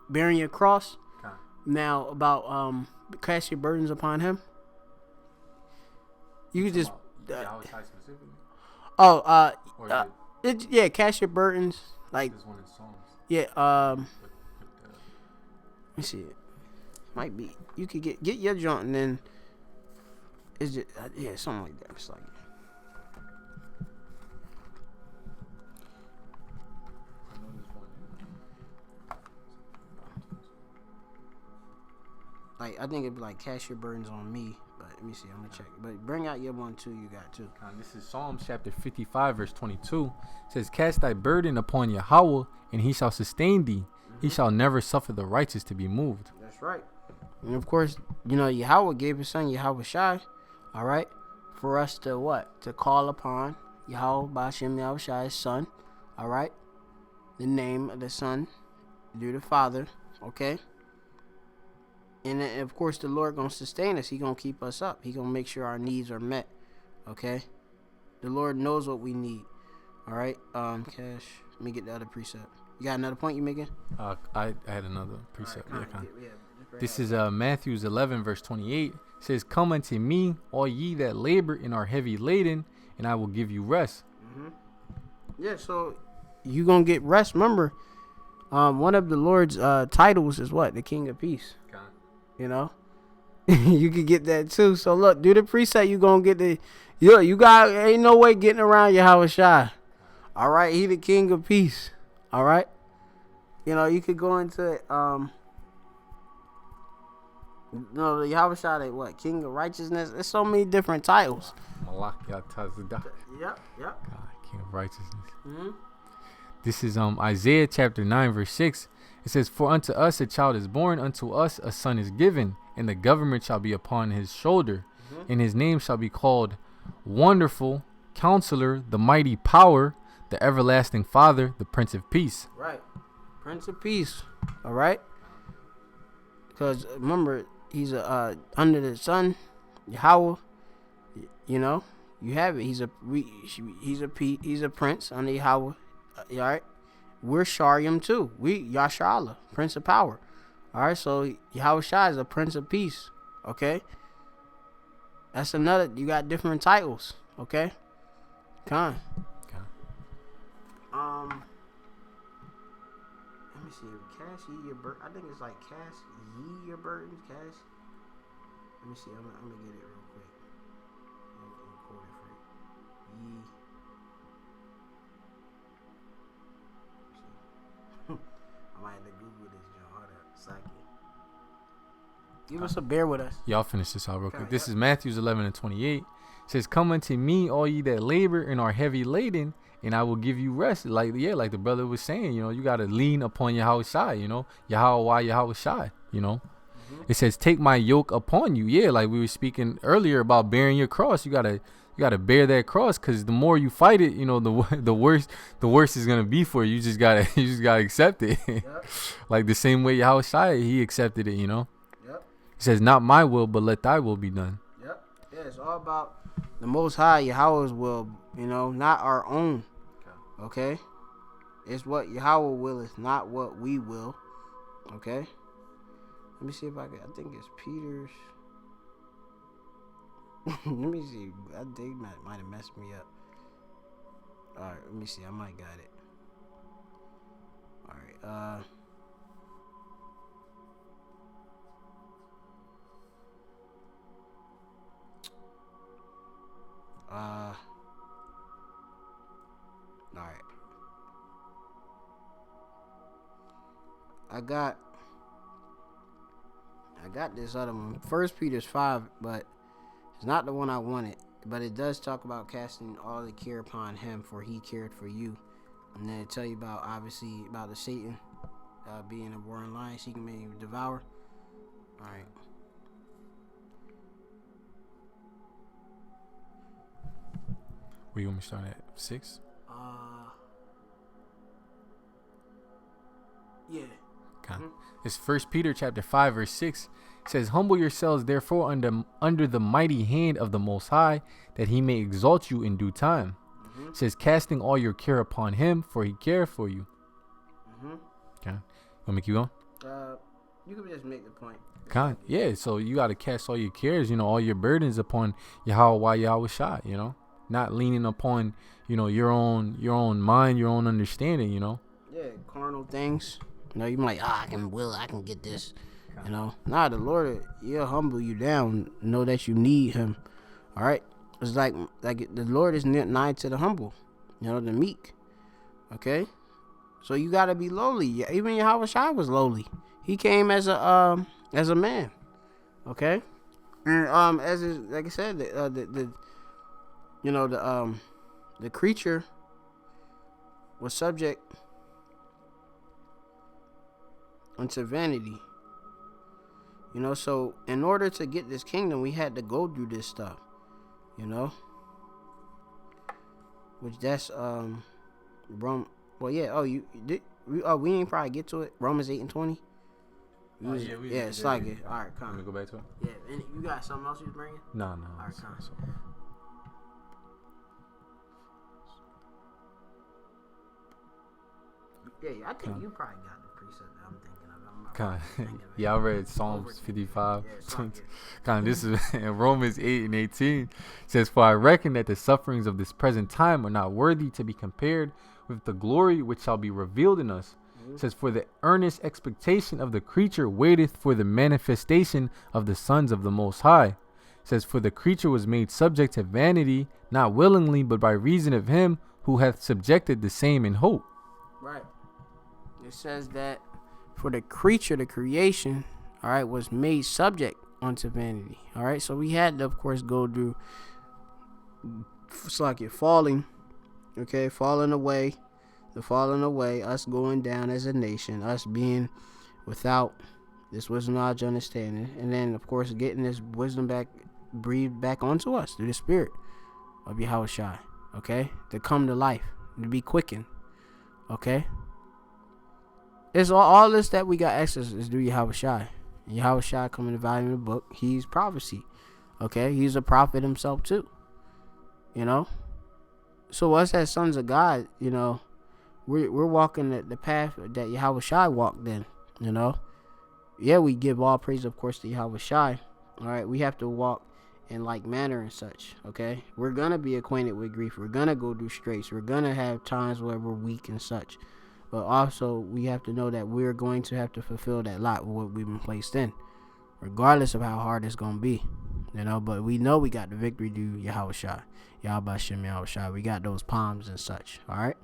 bearing your cross. Okay. Now about cast your burdens upon Him. You just Yahweh Shai specifically. Cast your burdens like. This one in Psalms. Yeah. Let me see it. Might be. You could get your joint and then it's just something like that. It's like I think it'd be like cast your burdens on me. But let me see. I'm gonna check. But bring out your one too. You got too. This is Psalms chapter 55 verse 22. It says, "Cast thy burden upon Yahweh, and He shall sustain thee. He shall never suffer the righteous to be moved." That's right. And of course, you know, Yahweh gave His Son Yahweh Shai, all right, for us to what? To call upon Yahweh Ba'Shem Yahweh Shai, His Son, all right, the name of the Son, through the Father, okay. And then, of course, the Lord gonna sustain us. He gonna keep us up. He gonna make sure our needs are met, okay. The Lord knows what we need, all right. Cash. Let me get the other precept. You got another point you making? I had another precept. Right, This is Matthew 11 verse 28. It says, "Come unto me, all ye that labor and are heavy laden, and I will give you rest." Yeah, so you gonna get rest. Remember, one of the Lord's titles is what? The King of Peace. Okay. You know, you could get that too. So look, do the precept. You gonna get the you got ain't no way getting around Yahweh Shai. All right, He the King of Peace. All right, you know, you could go into it. No, the Yahweh Shai, what? King of Righteousness. There's so many different titles. Malak Yatazadah. Yep. God, King of Righteousness. This is Isaiah chapter 9 verse 6. It says, "For unto us a child is born, unto us a son is given, and the government shall be upon His shoulder, and His name shall be called Wonderful, Counselor, the Mighty Power, the Everlasting Father, the Prince of Peace." Right. Prince of Peace. All right. Because remember, He's under the sun, Yahweh. You know, you have it. He's a prince under Yahweh. All right. We're Shariam too. We Yasharallah, Prince of Power. All right. So Yahweh Shai is a Prince of Peace. Okay. That's another. You got different titles. Okay. Let me see. Cast ye your burden. I think it's like cast ye your burdens. Cast. Let me see. I'm gonna get it real quick. I'm quote it for you. Ye. I might have to Google this, John. Hold up. Saki. Give us a bear with us. Y'all finish this out real quick. Okay, This yeah. is Matthew 11:28. It says, "Come unto me, all ye that labor and are heavy laden, and I will give you rest." Like the brother was saying, you gotta lean upon Yahweh Shai, Yahweh Shai, It says, "Take my yoke upon you." Yeah, like we were speaking earlier about bearing your cross. You gotta bear that cross, because the more you fight it, the worse it's gonna be for you. You just gotta accept it. Yep. Like the same way Yahweh Shai, he accepted it. Yep. It says, "Not my will, but let thy will be done." Yep. Yeah, it's all about the Most High, Yahweh's will, not our own. Okay? It's what Yahweh will is, not what we will. Okay? Let me see if I think it's Peter's. Let me see. I think might have messed me up. Alright, let me see. I might got it. Alright, alright. I got this other one. 1 Peter's 5, but it's not the one I wanted. But it does talk about casting all the care upon him, for he cared for you. And then it tell you about, obviously, about the Satan being a roaring lion, seeking me to devour. Alright. Where you want me to start at? 6? Yeah. Okay. It's 1 Peter chapter 5 verse 6. It says, "Humble yourselves therefore under the mighty hand of the Most High, that he may exalt you in due time." It says, "Casting all your care upon him, for he cared for you." Okay. You want me to keep going? You can just make the point. Yeah, so you got to cast all your cares, all your burdens upon Yahweh Shai, not leaning upon, your own mind, your own understanding, Yeah, carnal things. You might, I can get this. Nah, the Lord, he'll humble you down. Know that you need him. All right. It's like the Lord is nigh to the humble, the meek. Okay. So you gotta be lowly. Even Yahweh Shai was lowly. He came as a man. Okay. And like I said, the creature was subject unto vanity. So in order to get this kingdom, we had to go through this stuff. Which that's Rome. Well, yeah. Oh, you did. We ain't probably get to it. Romans 8:20. It's like it. All right, come. Let me go back to it. Yeah, and you got something else you was bringing? No. All right, come. Yeah, I think you probably got the precept that I'm thinking of. Yeah, I read Psalms 55. This is in Romans 8:18. It says, "For I reckon that the sufferings of this present time are not worthy to be compared with the glory which shall be revealed in us." It says, "For the earnest expectation of the creature waiteth for the manifestation of the sons of the Most High." It says, "For the creature was made subject to vanity, not willingly, but by reason of him who hath subjected the same in hope." Right. It says that for the creature, the creation, all right, was made subject unto vanity. All right. So we had to, of course, go through falling. Okay, falling away, us going down as a nation, us being without this wisdom, knowledge, understanding, and then of course getting this wisdom back, breathed back onto us through the Spirit of Yahweh Shai. Okay, to come to life, to be quickened. Okay, it's all this that we got access is through Yahweh Shai. Yahweh Shai come in the volume of the book. He's prophecy. Okay, he's a prophet himself too. So us as sons of God, we're walking the path that Yahweh Shai walked in, Yeah, we give all praise, of course, to Yahweh Shai. All right, we have to walk in like manner and such, okay? We're going to be acquainted with grief. We're going to go through straits. We're going to have times where we're weak and such. But also, we have to know that we're going to have to fulfill that lot with what we've been placed in, regardless of how hard it's going to be, But we know we got the victory due Yahweh Shai. Yahweh Shem Yahweh Shai. We got those palms and such, all right?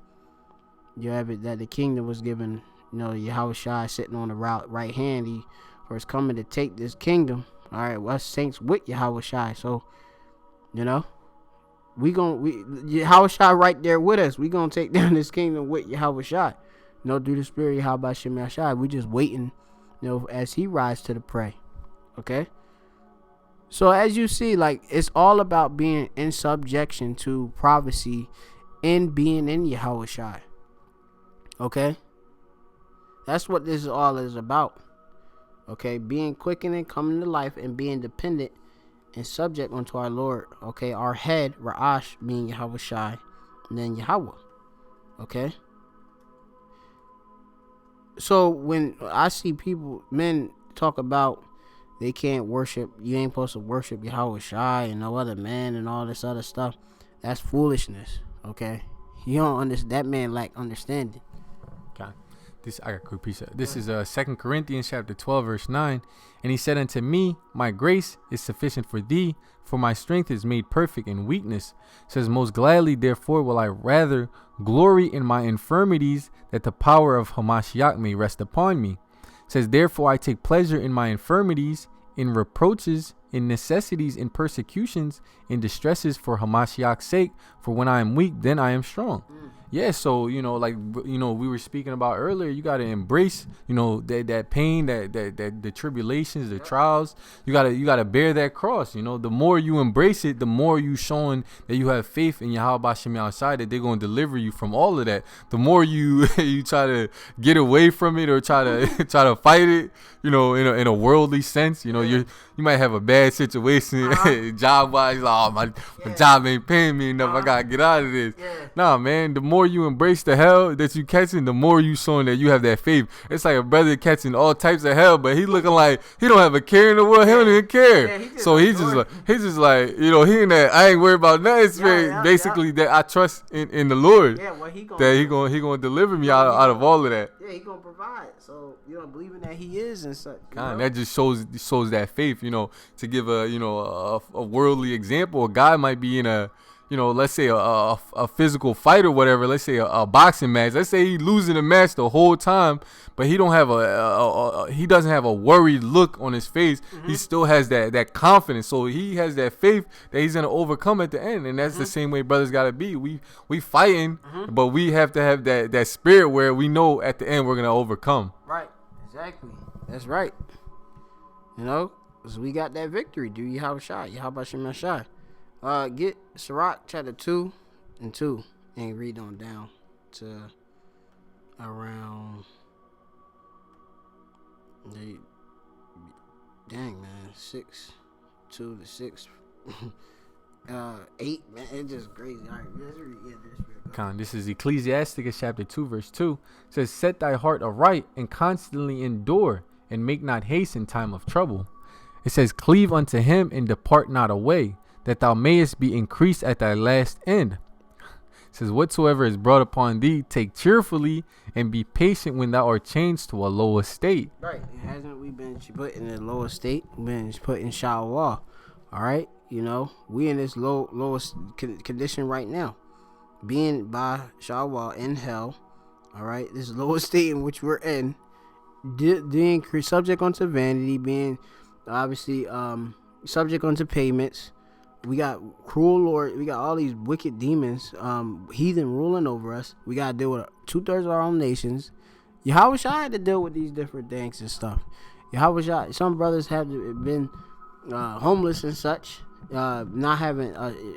You have it that the kingdom was given, Yahweh Shai sitting on the right hand. He, for his coming to take this kingdom. All right, us saints with Yahweh Shai. So, Yahweh Shai right there with us. We gonna take down this kingdom with Yahweh Shai. Through the spirit of Yahweh Shem Shai. We just waiting, as he rises to the prey. Okay. So as you see, like, it's all about being in subjection to prophecy and being in Yahweh Shai. Okay? That's what this all is about. Okay? Being quickened and coming to life and being dependent and subject unto our Lord. Okay? Our head, Ra'ash, being Yahweh Shai, and then Yahweh. Okay? So when I see men talk about they can't worship, you ain't supposed to worship Yahweh Shai and no other man and all this other stuff, that's foolishness. Okay? You don't understand. That man lack understanding. Okay. I got a quick piece of this. Is 2 Corinthians chapter 12 verse 9. And he said unto me, my grace is sufficient for thee, for my strength is made perfect in weakness. It says, most gladly therefore will I rather glory in my infirmities, that the power of Hamashiach may rest upon me. It says, therefore I take pleasure in my infirmities, in reproaches, in necessities, in persecutions, in distresses for Hamashiach's sake. For when I am weak, then I am strong. Yeah, so, we were speaking about earlier, you got to embrace, that pain, that the tribulations, the trials. You got to bear that cross. The more you embrace it, the more you showing that you have faith in Yahweh Shem outside, that they're going to deliver you from all of that. The more you try to get away from it or try to fight it, in a worldly sense, you might have a bad situation job wise. Like, my job ain't paying me enough. I gotta get out of this. Nah, man. The more you embrace the hell that you catching, the more you showing that you have that faith. It's like a brother catching all types of hell, but he looking like he don't have a care in the world. He don't even care. He's just like he in that I ain't worried about nothing. Basically, that I trust in the Lord. Yeah, well, he gonna deliver me out of all of that. Yeah, he gonna provide. So believing that he is and such. That just shows that faith. To give a worldly example, a guy might be in a let's say a physical fight or whatever. Let's say a boxing match. Let's say he's losing the match the whole time, but he don't have he doesn't have a worried look on his face. He still has that confidence. So he has that faith that he's gonna overcome at the end. And that's the same way brothers gotta be. We fighting, but we have to have that spirit where we know at the end we're gonna overcome. Right. Exactly. That's right. So we got that victory. Do Yahweh Shai, Yahweh Shem Shai. Get Sirach chapter 2 and 2 and read on down to around dang man 6 2 to 6 8 man, it's just crazy. All right, let's read. This is Ecclesiasticus chapter 2 verse 2. It says, set thy heart aright and constantly endure, and make not haste in time of trouble. It says, cleave unto him and depart not away, that thou mayest be increased at thy last end. It says, whatsoever is brought upon thee, take cheerfully, and be patient when thou art changed to a low estate. Right. Hasn't we been put in a low estate? Been put in Shawwah. All right. We in this lowest condition right now, being by Shawwah in hell. All right. This lowest state in which we're in, being subject unto vanity, being obviously subject unto payments. We got cruel Lord. We got all these wicked demons, heathen ruling over us. We got to deal with 2/3 of our own nations. Yahweh Shai had to deal with these different things and stuff. Yahweh Shai, some brothers have been homeless and such, not having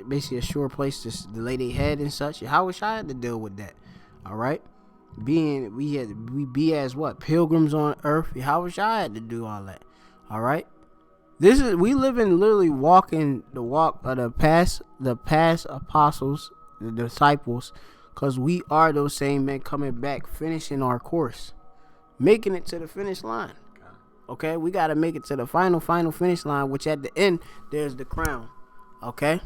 basically a sure place to lay their head and such. Yahweh Shai had to deal with that. All right, we be as what, pilgrims on earth. Yahweh Shai had to do all that. All right. We live in literally walking the walk of the past apostles, the disciples, because we are those same men coming back, finishing our course, making it to the finish line. Okay, we got to make it to the final finish line, which at the end there's the crown. Okay,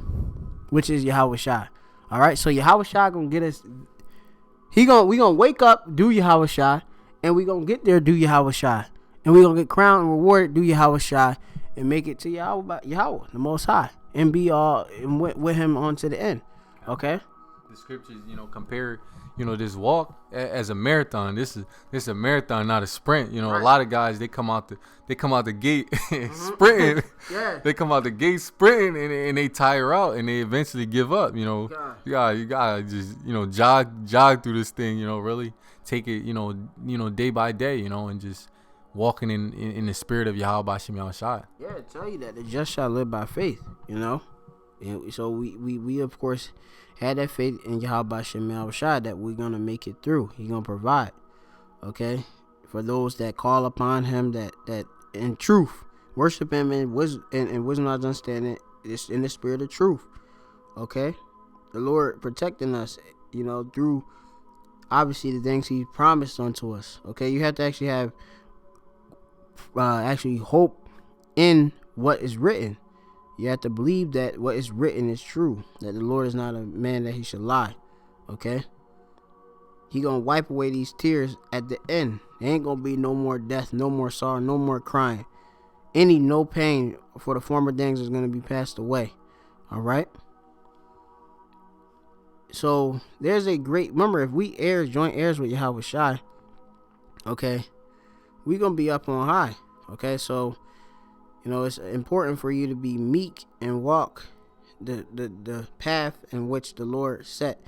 which is Yahweh Shai. All right, so Yahweh Shai gonna get us. We gonna wake up, do Yahweh Shai, and we gonna get there, do Yahweh Shai, and we gonna get crowned and rewarded, do Yahweh Shai, and make it to Yahweh, the Most High, and be all with him on to the end. Okay, the scriptures, compare, this walk as a marathon. This is a marathon, not a sprint. Right. A lot of guys, they come out the gate sprinting. Yeah. They come out the gate sprinting and they tire out and they eventually give up. You gotta just jog through this thing. Really take it day by day. And just walking in the spirit of Yahweh Hashem Yahushua. Yeah, I tell you that the just shall live by faith. And so we of course had that faith in Yahweh Hashem Yahushua that we're gonna make it through. He's gonna provide. Okay, for those that call upon Him, that in truth worship Him in wisdom and wisdom, knowledge, understanding. It's in the spirit of truth. Okay, the Lord protecting us. Through obviously the things He promised unto us. Okay, you have to actually have hope in what is written. You have to believe that what is written is true, that the Lord is not a man that He should lie. Okay, He gonna wipe away these tears at the end. There ain't gonna be no more death, no more sorrow, no more crying. No pain, for the former things is gonna be passed away. All right. So there's a great, remember, if we joint heirs with Yahweh Shai, okay, we gonna be up on high. Okay, so it's important for you to be meek and walk the path in which the Lord set.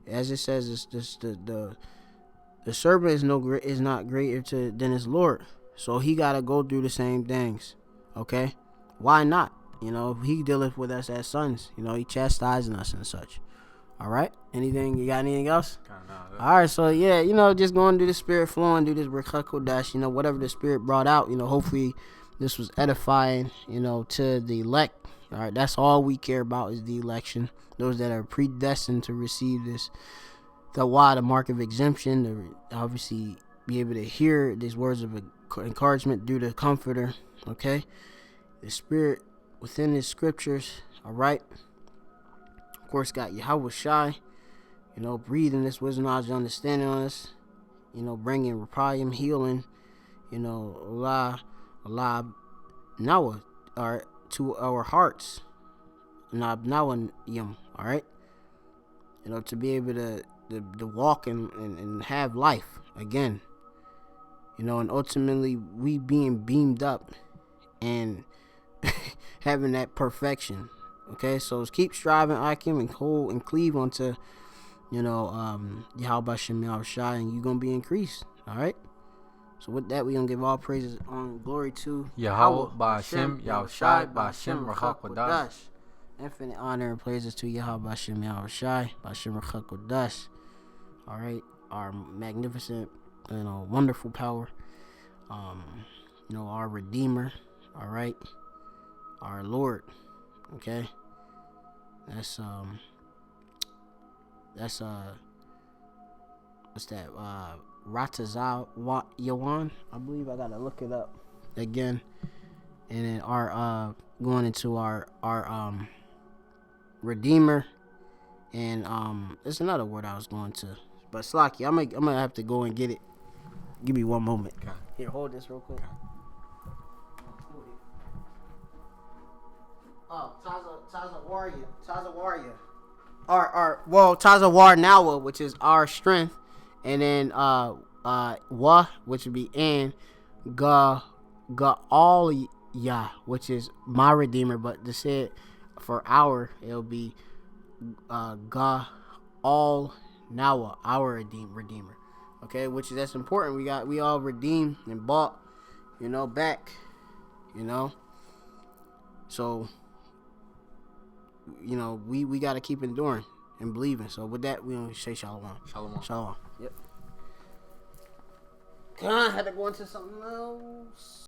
As it says, it's just the servant is not greater than his Lord. So he gotta go through the same things. Okay, why not? He dealeth with us as sons. He chastising us and such. All right. You got anything else? All right. So yeah, just going through the spirit flowing, do this Ruach HaKodesh, whatever the spirit brought out. Hopefully this was edifying, to the elect. All right. That's all we care about is the election. Those that are predestined to receive this, the mark of exemption, to obviously be able to hear these words of encouragement through the Comforter. Okay. The spirit within the scriptures. All right. Of course, got Yahweh Shai, breathing this wisdom, knowledge, understanding on us, bringing Rapayim, healing, Allah, Nawa, to our hearts, Nawayim, all right, to be able to walk and have life again, and ultimately we being beamed up and having that perfection. Okay, so keep striving, Akim, and hold and cleave onto, Yahweh Hashem Yahushua, and you're gonna be increased. All right. So with that, we're gonna give all praises on glory to Yahweh Hashem Yahushua, Hashem Ruach HaKodesh. Infinite honor and praises to Yahweh Hashem Yahushua, Hashem Ruach HaKodesh. All right, our magnificent, wonderful power. Our Redeemer. All right, our Lord. Okay, that's what's that? Ratazal Yawan, I believe. I gotta look it up again. And then our going into our Redeemer, and there's another word I was going to, but Slaki, I'm gonna have to go and get it. Give me one moment. Okay. Here, hold this real quick. Okay. Oh, Taza Warrior. Tazawar Nawa, which is our strength, and then Wa, which would be and Ga'al Yah, which is my Redeemer, but to say it for it'll be Ga'al Nawa, our Redeemer. Okay, that's important. We all redeemed and bought, back, so. We got to keep enduring and believing. So with that, we only say shalom. Shalom. Yep. God, I had to go into something else.